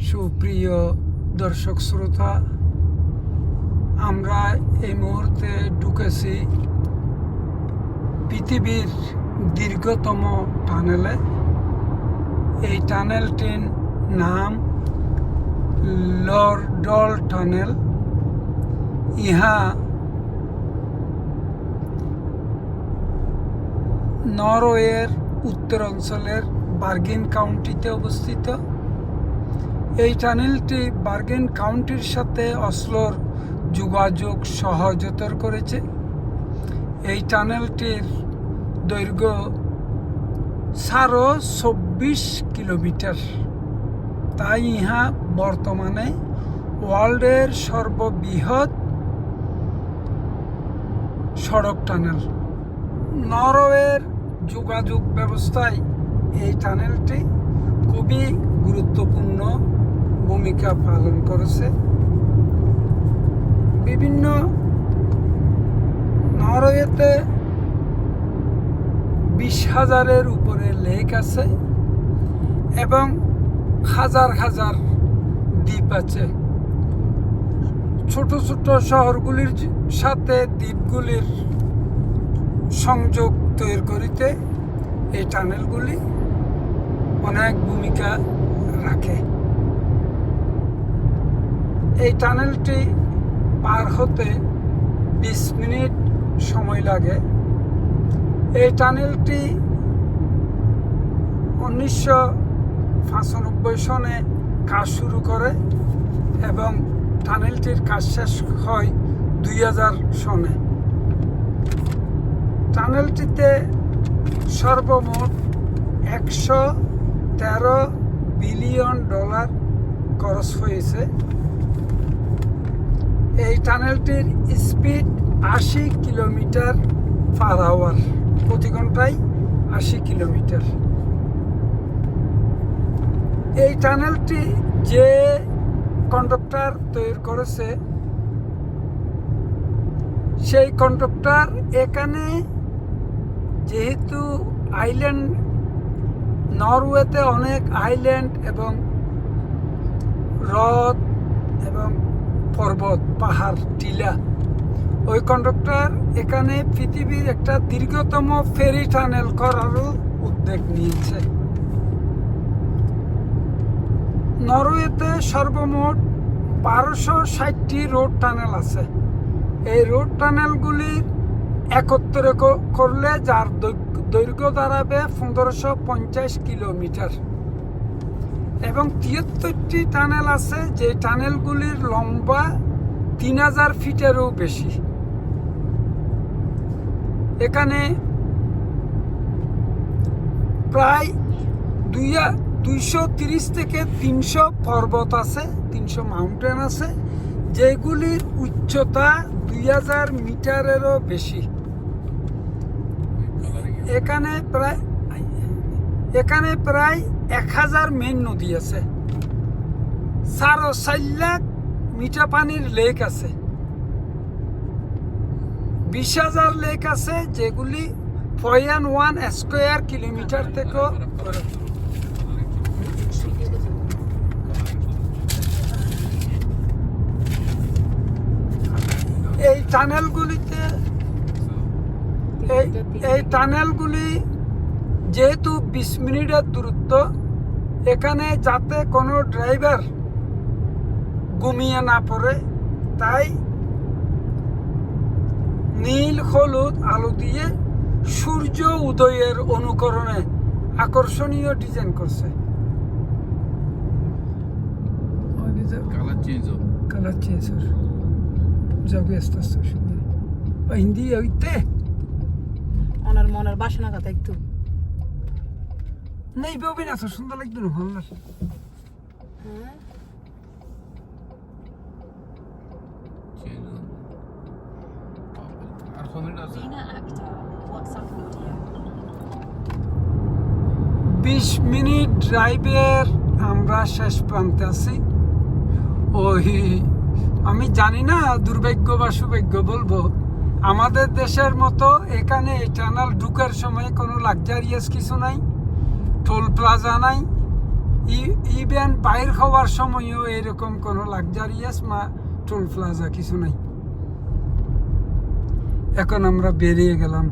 সুপ্রিয় দর্শক শ্রোতা, আমরা এই মুহূর্তে ঢুকেছি পৃথিবীর দীর্ঘতম টানেলে। এই টানেলটির নাম লরডল টানেল। ইহা নরওয়ের উত্তরাঞ্চলের বার্গেন কাউন্টিতে অবস্থিত। এই টানেলটি বার্গেন কাউন্টির সাথে অসলোর যোগাযোগ সহজতর করেছে। এই টানেলটির দৈর্ঘ্য 24 কিলোমিটার। তাই ইহা বর্তমানে ওয়ার্ল্ডের সর্ববৃহৎ সড়ক টানেল। নরওয়ের যোগাযোগ ব্যবস্থায় এই টানেলটি খুবই গুরুত্বপূর্ণ ভূমিকা পালন করেছে। বিভিন্ন নরওয়েতে 20,000-এর উপরে লেক আছে এবং হাজার হাজার দ্বীপ আছে। ছোট ছোট শহরগুলির সাথে দ্বীপগুলির সংযোগ তৈরি করিতে এই টানেলগুলি অনেক ভূমিকা রাখে। এই টানেলটি পার হতে 20 মিনিট সময় লাগে। এই টানেলটি 1995 সনে কাজ শুরু করে এবং টানেলটির কাজ শেষ হয় 2000 সনে। টানেলটিতে সর্বমোট $113 বিলিয়ন খরচ হয়েছে। এই টানেলটির স্পিড 80 কিলোমিটার পার আওয়ার, প্রতি ঘন্টায় 80 কিলোমিটার। এই টানেলটি যে কন্ডাক্টর তৈরি করেছে সেই কন্ডাক্টর এখানে, যেহেতু আইল্যান্ড, নরওয়েতে অনেক আইল্যান্ড এবং হ্রদ এবং পর্বত, পাহাড়, টিলা, ওই কন্ডাক্টর এখানে পৃথিবীর একটা দীর্ঘতম ফেরি টানেল করারও উদ্যোগ নিয়েছে। নরওয়েতে সর্বমোট 1260টি রোড টানেল আছে। এই রোড টানেলগুলি একত্রে করলে যার দৈর্ঘ্য দাঁড়াবে 1550 কিলোমিটার এবং 73টি টানেল আছে যে টানেলগুলির লম্বা 3000 ফিটেরও বেশি। এখানে প্রায় 230 থেকে 300 পর্বত আছে, 300 মাউন্টেন আছে, যেগুলির উচ্চতা 2000 মিটারেরও বেশি। এখানে প্রায় 1000 মেন নদী আছে, 4 লাখ মিঠা পানির লেক আছে, 20,000 লেক আছে, যেগুলি 0.1 স্কোয়ার কিলোমিটার থেকে। এই টানেলগুলি যেহেতু 20 মিনিটের দূরত্ব, এখানে যাতে কোনো ড্রাইভার ঘুমিয়ে না পড়ে, তাই নীল হলুদ আলো দিয়ে সূর্য উদয়ের অনুকরণে আকর্ষণীয় ডিজাইন করছে। কালার চেঞ্জ যাবে আস্তে আস্তে। হিন্দি হইতে ওনার মনের বাসনা কথা একটু নেই বেবি না, সুন্দর লাগতো না, ভালো লাগে। Lena Actor, WhatsApp video. 20 minute ড্রাইভের আমরা শেষ প্রান্তে আছি। ওই আমি জানি না দুর্ভাগ্য বা সৌভাগ্য বলবো, আমাদের দেশের মতো এখানে এই টানেল ঢুকার সময় কোনো লাক্সারিয়াস কিছু নাই, টোল প্লাজা নাই, ইভেন বাইর হওয়ার সময়ও এরকম কোনো লাক্সারিয়াস টোল প্লাজা কিছু নাই। এখন আমরা বেরিয়ে গেলাম।